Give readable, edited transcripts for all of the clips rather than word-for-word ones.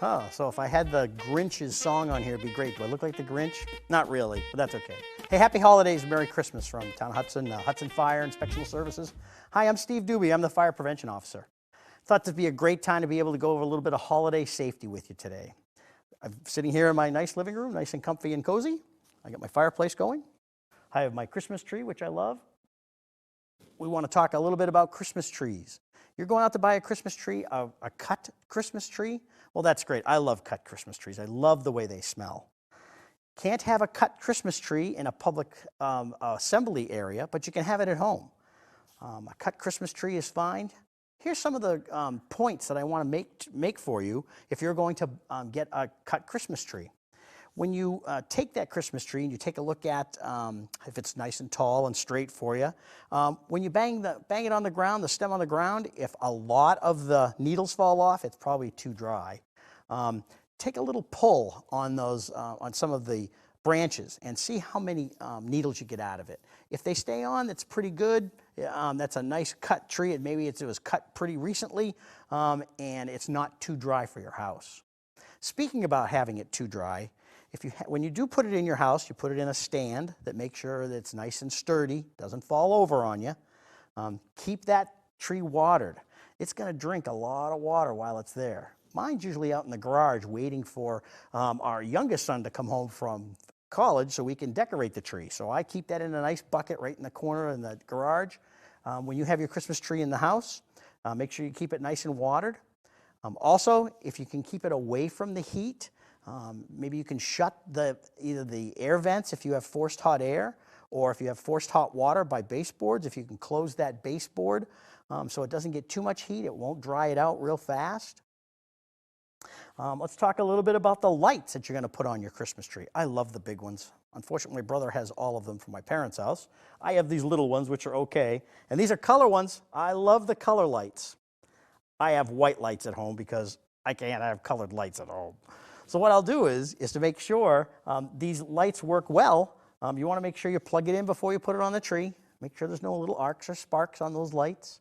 Oh, so if I had the Grinch's song on here, it'd be great. Do I look like the Grinch? Not really, but that's okay. Hey, happy holidays and Merry Christmas from Town of Hudson, Hudson Fire Inspectional Services. Hi, I'm Steve Dube. I'm the Fire Prevention Officer. Thought this would be a great time to be able to go over a little bit of holiday safety with you today. I'm sitting here in my nice living room, nice and comfy and cozy. I got my fireplace going. I have my Christmas tree, which I love. We want to talk a little bit about Christmas trees. You're going out to buy a Christmas tree, a cut Christmas tree. Well, that's great. I love cut Christmas trees. I love the way they smell. Can't have a cut Christmas tree in a public assembly area, but you can have it at home. A cut Christmas tree is fine. Here's some of the points that I want to make for you if you're going to get a cut Christmas tree. When you take that Christmas tree and you take a look at if it's nice and tall and straight for you, when you bang it on the ground, the stem on the ground, if a lot of the needles fall off, it's probably too dry. Take a little pull on those on some of the branches and see how many needles you get out of it. If they stay on, that's pretty good. That's a nice cut tree. Maybe it was cut pretty recently, and it's not too dry for your house. Speaking about having it too dry, when you do put it in your house, you put it in a stand that makes sure that it's nice and sturdy, doesn't fall over on you. Keep that tree watered. It's going to drink a lot of water while it's there. Mine's usually out in the garage waiting for our youngest son to come home from college so we can decorate the tree. So I keep that in a nice bucket right in the corner in the garage. When you have your Christmas tree in the house, make sure you keep it nice and watered. Also, if you can keep it away from the heat, maybe you can shut either the air vents if you have forced hot air, or if you have forced hot water by baseboards, if you can close that baseboard so it doesn't get too much heat, it won't dry it out real fast. Let's talk a little bit about the lights that you're going to put on your Christmas tree. I love the big ones. Unfortunately, my brother has all of them from my parents' house. I have these little ones, which are okay. And these are color ones. I love the color lights. I have white lights at home because I can't have colored lights at home. So what I'll do is to make sure these lights work well, you want to make sure you plug it in before you put it on the tree. Make sure there's no little arcs or sparks on those lights.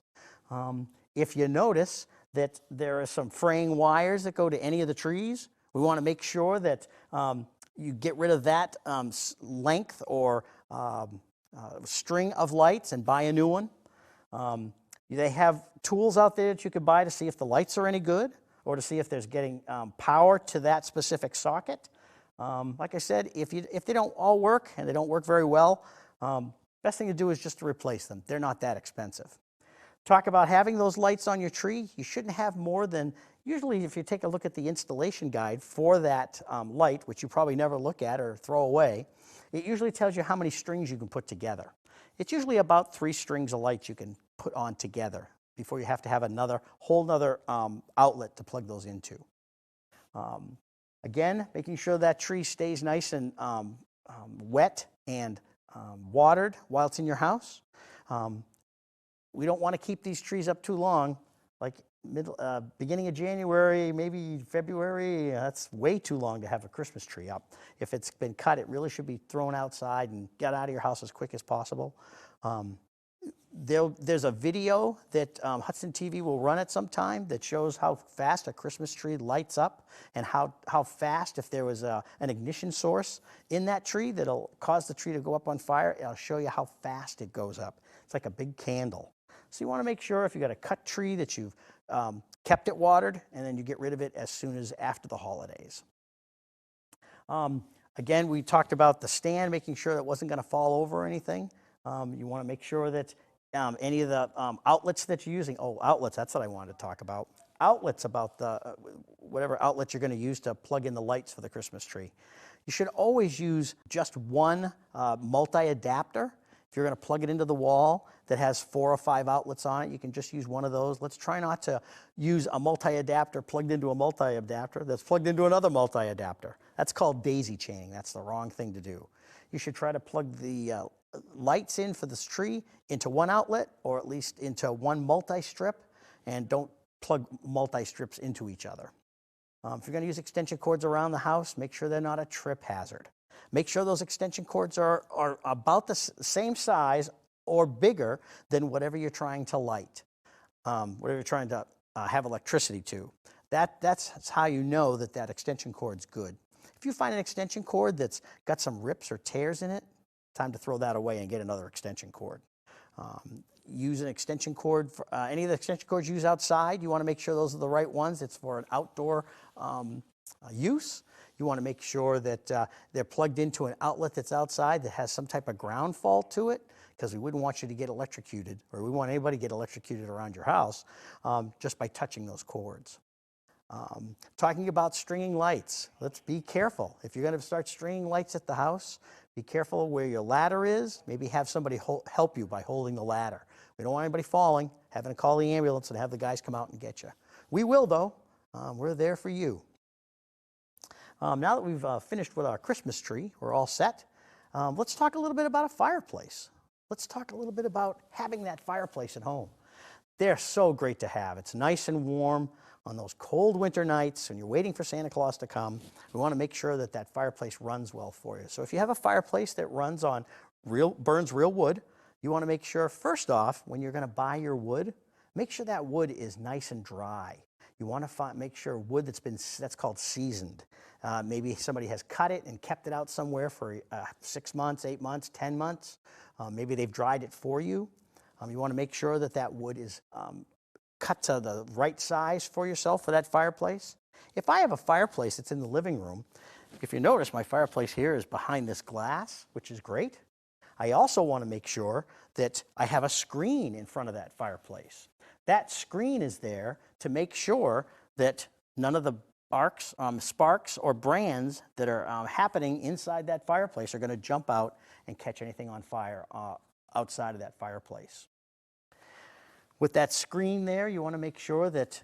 If you notice that there are some fraying wires that go to any of the trees, we want to make sure that you get rid of that length or string of lights and buy a new one. They have tools out there that you could buy to see if the lights are any good, or to see if there's getting power to that specific socket. Like I said, if they don't all work and they don't work very well, best thing to do is just to replace them. They're not that expensive. Talk about having those lights on your tree. You shouldn't have more than, usually if you take a look at the installation guide for that light, which you probably never look at or throw away, it usually tells you how many strings you can put together. It's usually about 3 strings of lights you can put on together before you have to have whole nother outlet to plug those into. Again, making sure that tree stays nice and wet and watered while it's in your house. We don't want to keep these trees up too long, like beginning of January, maybe February. That's way too long to have a Christmas tree up. If it's been cut, it really should be thrown outside and get out of your house as quick as possible. There's a video that Hudson TV will run at some time that shows how fast a Christmas tree lights up and how fast, if there was an ignition source in that tree that'll cause the tree to go up on fire, it'll show you how fast it goes up. It's like a big candle. So you want to make sure if you got a cut tree that you've kept it watered, and then you get rid of it as soon as after the holidays. Again, we talked about the stand, making sure that it wasn't going to fall over or anything. You want to make sure that any of the outlets that you're using, outlets, that's what I wanted to talk about. Outlets, about whatever outlet you're going to use to plug in the lights for the Christmas tree. You should always use just one multi-adapter. If you're going to plug it into the wall that has 4 or 5 outlets on it, you can just use one of those. Let's try not to use a multi-adapter plugged into a multi-adapter that's plugged into another multi-adapter. That's called daisy chaining. That's the wrong thing to do. You should try to plug the lights in for this tree into one outlet, or at least into one multi-strip, and don't plug multi-strips into each other. If you're going to use extension cords around the house, make sure they're not a trip hazard. Make sure those extension cords are about the same size or bigger than whatever you're trying to light, whatever you're trying to have electricity to. That's how you know that that extension cord's good. If you find an extension cord that's got some rips or tears in it, time to throw that away and get another extension cord. Use an extension cord for any of the extension cords you use outside. You want to make sure those are the right ones. It's for an outdoor use. You want to make sure that they're plugged into an outlet that's outside that has some type of ground fault to it, because we wouldn't want you to get electrocuted, or we want anybody to get electrocuted around your house just by touching those cords. Talking about stringing lights, let's be careful. If you're going to start stringing lights at the house, be careful where your ladder is. Maybe have somebody help you by holding the ladder. We don't want anybody falling, having to call the ambulance and have the guys come out and get you. We will, though. We're there for you. Now that we've finished with our Christmas tree, we're all set. Let's talk a little bit about a fireplace. Let's talk a little bit about having that fireplace at home. They're so great to have. It's nice and warm on those cold winter nights when you're waiting for Santa Claus to come. We want to make sure that that fireplace runs well for you. So if you have a fireplace that runs on burns real wood, you want to make sure, first off, when you're going to buy your wood, make sure that wood is nice and dry. You want to make sure wood that's called seasoned. Maybe somebody has cut it and kept it out somewhere for 6 months, 8 months, 10 months. Maybe they've dried it for you. You want to make sure that that wood is cut to the right size for yourself for that fireplace. If I have a fireplace that's in the living room, if you notice, my fireplace here is behind this glass, which is great. I also want to make sure that I have a screen in front of that fireplace. That screen is there to make sure that none of the sparks or brands that are happening inside that fireplace are going to jump out and catch anything on fire outside of that fireplace. With that screen there, you want to make sure that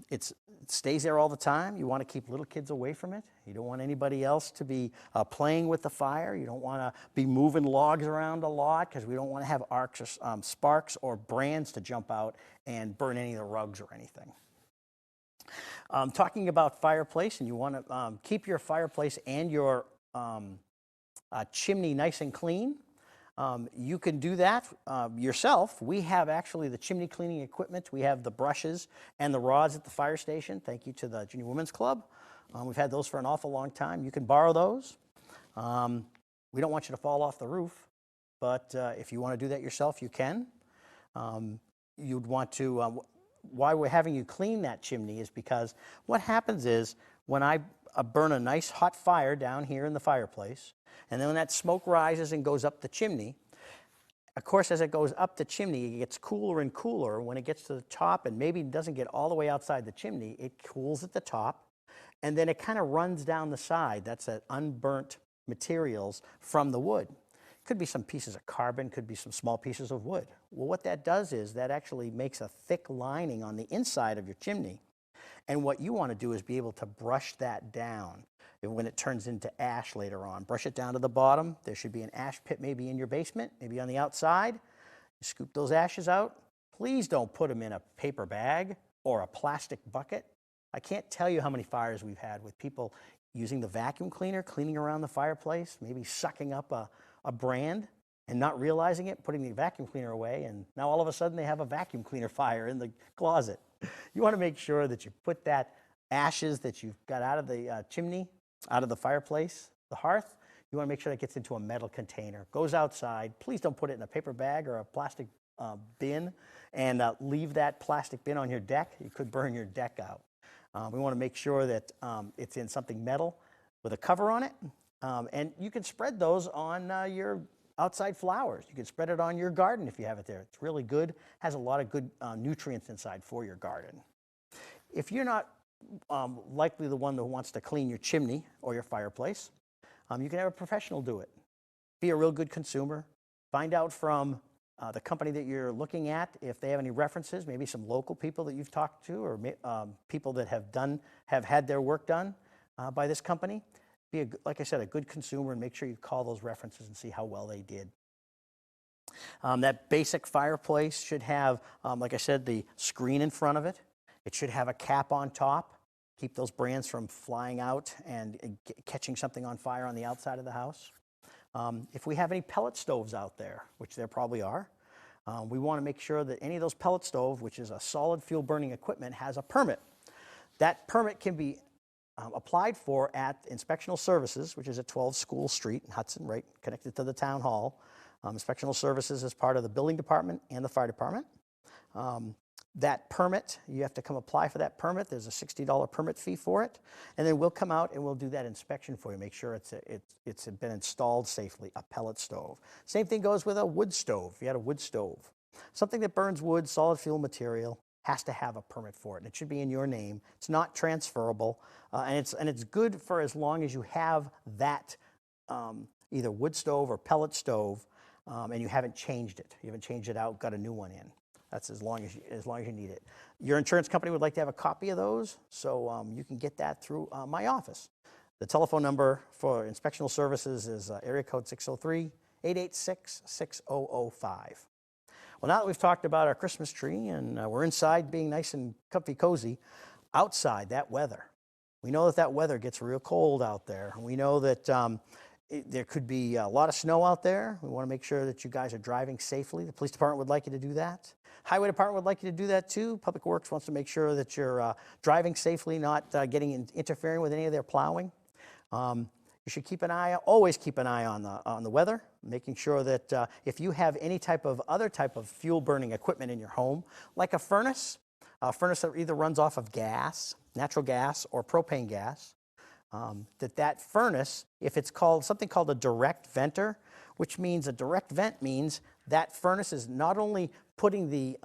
it stays there all the time. You want to keep little kids away from it. You don't want anybody else to be playing with the fire. You don't want to be moving logs around a lot, because we don't want to have sparks or brands to jump out and burn any of the rugs or anything. Talking about fireplace, and you want to keep your fireplace and your chimney nice and clean. You can do that yourself. We have actually the chimney cleaning equipment. We have the brushes and the rods at the fire station. Thank you to the Junior Women's Club. We've had those for an awful long time. You can borrow those. We don't want you to fall off the roof, but if you want to do that yourself, you can. You'd want to, why we're having you clean that chimney is because what happens is when I burn a nice hot fire down here in the fireplace, and then when that smoke rises and goes up the chimney, of course, as it goes up the chimney, it gets cooler and cooler. When it gets to the top and maybe doesn't get all the way outside the chimney, it cools at the top, and then it kind of runs down the side. That's that unburnt materials from the wood. Could be some pieces of carbon, could be some small pieces of wood. Well, what that does is that actually makes a thick lining on the inside of your chimney. And what you want to do is be able to brush that down when it turns into ash later on. Brush it down to the bottom. There should be an ash pit maybe in your basement, maybe on the outside. You scoop those ashes out. Please don't put them in a paper bag or a plastic bucket. I can't tell you how many fires we've had with people using the vacuum cleaner, cleaning around the fireplace, maybe sucking up a brand and not realizing it, putting the vacuum cleaner away, and now all of a sudden they have a vacuum cleaner fire in the closet. You want to make sure that you put that ashes that you've got out of the chimney, out of the fireplace, the hearth, you want to make sure that gets into a metal container, goes outside. Please don't put it in a paper bag or a plastic bin and leave that plastic bin on your deck. You could burn your deck out. We want to make sure that it's in something metal with a cover on it. And you can spread those on your outside flowers. You can spread it on your garden if you have it there. It's really good, has a lot of good nutrients inside for your garden. If you're not likely the one that wants to clean your chimney or your fireplace, you can have a professional do it. Be a real good consumer. Find out from the company that you're looking at if they have any references, maybe some local people that you've talked to, or people that have had their work done by this company. Be, like I said, a good consumer, and make sure you call those references and see how well they did. That basic fireplace should have, like I said, the screen in front of it. It should have a cap on top. Keep those brands from flying out and catching something on fire on the outside of the house. If we have any pellet stoves out there, which there probably are, we want to make sure that any of those pellet stove, which is a solid fuel burning equipment, has a permit. That permit can be applied for at Inspectional Services, which is at 12 School Street in Hudson, right connected to the town hall. Inspectional Services is part of the building department and the fire department. That permit, you have to come apply for that permit. There's a $60 permit fee for it. And then we'll come out and we'll do that inspection for you, make sure it's been installed safely, a pellet stove. Same thing goes with a wood stove. If you had a wood stove, something that burns wood, solid fuel material, has to have a permit for it. And it should be in your name. It's not transferable. And it's good for as long as you have that either wood stove or pellet stove and you haven't changed it. You haven't changed it out, got a new one in. That's as long as you need it. Your insurance company would like to have a copy of those, so you can get that through my office. The telephone number for Inspectional Services is area code 603-886-6005. Well, now that we've talked about our Christmas tree and we're inside being nice and comfy cozy, outside, that weather. We know that weather gets real cold out there. We know that there could be a lot of snow out there. We want to make sure that you guys are driving safely. The police department would like you to do that. Highway department would like you to do that too. Public Works wants to make sure that you're driving safely, not interfering with any of their plowing. You should always keep an eye on the weather, making sure that if you have any other type of fuel burning equipment in your home, like a furnace that either runs off of gas, natural gas, or propane gas, that furnace, if it's something called a direct venter, which means a direct vent means that furnace is not only putting the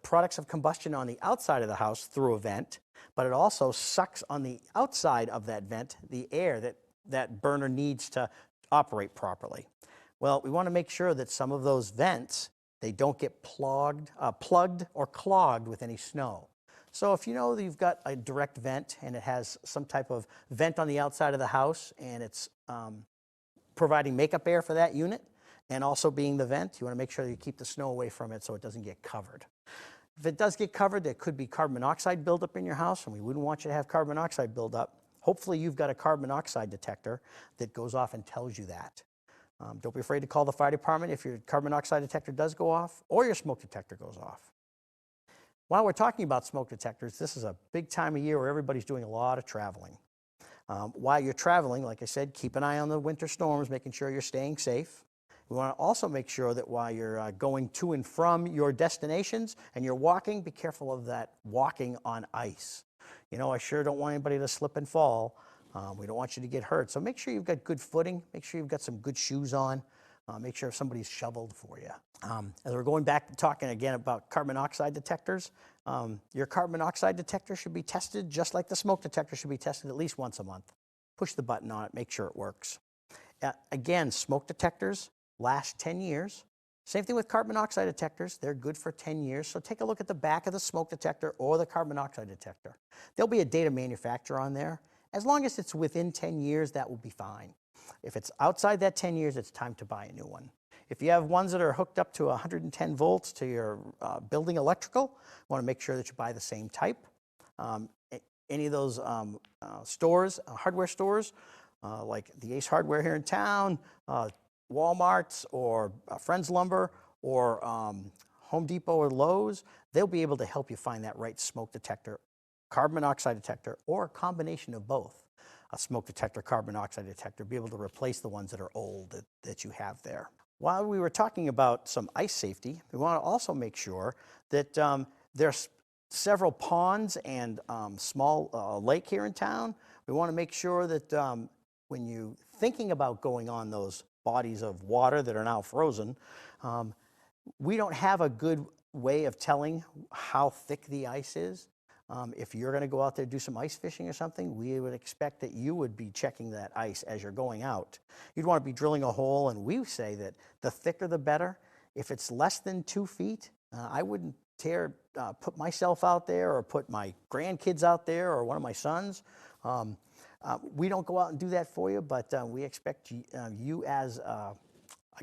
products of combustion on the outside of the house through a vent, but it also sucks on the outside of that vent the air that burner needs to operate properly. Well, we want to make sure that some of those vents, they don't get plugged or clogged with any snow. So if you know that you've got a direct vent and it has some type of vent on the outside of the house and it's providing makeup air for that unit and also being the vent, you want to make sure that you keep the snow away from it so it doesn't get covered. If it does get covered, there could be carbon monoxide buildup in your house, and we wouldn't want you to have carbon monoxide buildup. Hopefully you've got a carbon monoxide detector that goes off and tells you that. Don't be afraid to call the fire department if your carbon monoxide detector does go off or your smoke detector goes off. While we're talking about smoke detectors, this is a big time of year where everybody's doing a lot of traveling. While you're traveling, like I said, keep an eye on the winter storms, making sure you're staying safe. We want to also make sure that while you're going to and from your destinations and you're walking, be careful of that walking on ice. You know, I sure don't want anybody to slip and fall. We don't want you to get hurt. So make sure you've got good footing. Make sure you've got some good shoes on. Make sure somebody's shoveled for you. As we're going back to talking again about carbon monoxide detectors, your carbon monoxide detector should be tested just like the smoke detector should be tested at least once a month. Push the button on it, make sure it works. Again, smoke detectors last 10 years. Same thing with carbon monoxide detectors. They're good for 10 years. So take a look at the back of the smoke detector or the carbon monoxide detector. There'll be a date of manufacture on there. As long as it's within 10 years, that will be fine. If it's outside that 10 years, it's time to buy a new one. If you have ones that are hooked up to 110 volts to your building electrical, you want to make sure that you buy the same type. Any of those stores, hardware stores, like the Ace Hardware here in town, Walmart's or Friends Lumber or Home Depot or Lowe's, they'll be able to help you find that right smoke detector, carbon monoxide detector, or a combination of both. A smoke detector, carbon monoxide detector, be able to replace the ones that are old that you have there. While we were talking about some ice safety, we want to also make sure that there's several ponds and small lake here in town. We want to make sure that when you're thinking about going on those bodies of water that are now frozen, we don't have a good way of telling how thick the ice is. If you're going to go out there and do some ice fishing or something, we would expect that you would be checking that ice as you're going out. You'd want to be drilling a hole, and we say that the thicker the better. If it's less than 2 feet, I wouldn't put myself out there or put my grandkids out there or one of my sons. We don't go out and do that for you, but we expect you as a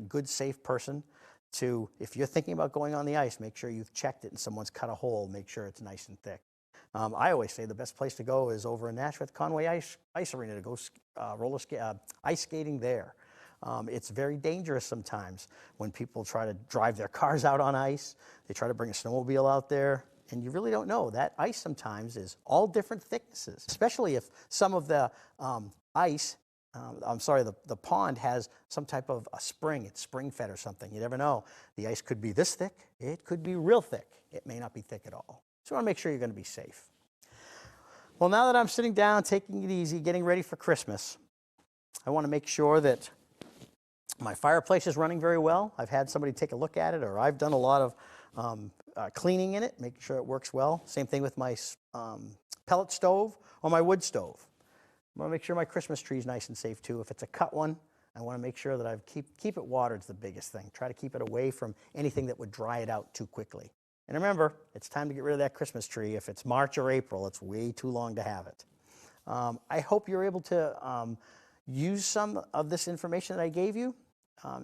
good, safe person to, if you're thinking about going on the ice, make sure you've checked it and someone's cut a hole, make sure it's nice and thick. I always say the best place to go is over in Nashville, Conway Ice Arena, to go ice skating there. It's very dangerous sometimes when people try to drive their cars out on ice. They try to bring a snowmobile out there, and you really don't know. That ice sometimes is all different thicknesses, especially if some of the the pond has some type of a spring. It's spring fed or something. You never know. The ice could be this thick. It could be real thick. It may not be thick at all. So you want to make sure you're going to be safe. Well, now that I'm sitting down, taking it easy, getting ready for Christmas, I want to make sure that my fireplace is running very well. I've had somebody take a look at it, or I've done a lot of cleaning in it, making sure it works well. Same thing with my pellet stove or my wood stove. I want to make sure my Christmas tree is nice and safe too. If it's a cut one, I want to make sure that I keep it watered is the biggest thing. Try to keep it away from anything that would dry it out too quickly. And remember, it's time to get rid of that Christmas tree. If it's March or April, it's way too long to have it. I hope you're able to use some of this information that I gave you.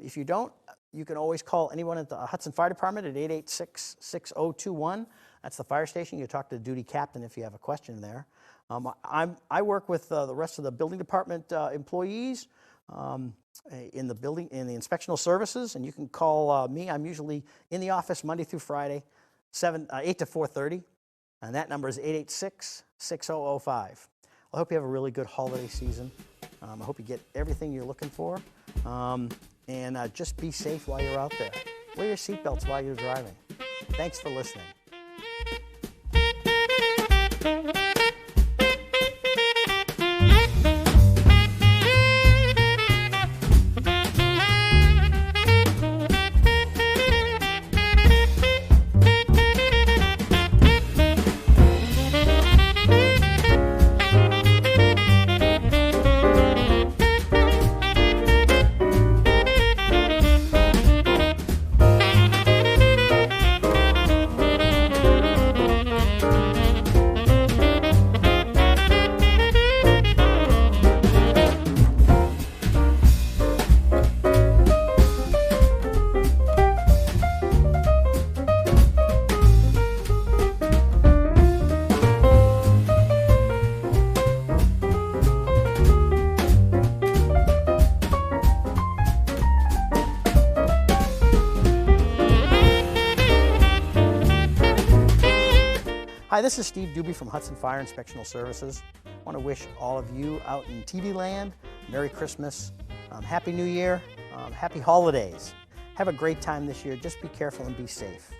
If you don't, you can always call anyone at the Hudson Fire Department at 886-6021. That's the fire station. You talk to the duty captain if you have a question there. I work with the rest of the building department employees in the inspectional services, and you can call me. I'm usually in the office Monday through Friday, 8 to 4:30, and that number is 886-6005. I hope you have a really good holiday season. I hope you get everything you're looking for, and just be safe while you're out there. Wear your seatbelts while you're driving. Thanks for listening. Hi, this is Steve Dube from Hudson Fire Inspectional Services. I want to wish all of you out in TV land Merry Christmas, Happy New Year, Happy Holidays. Have a great time this year. Just be careful and be safe.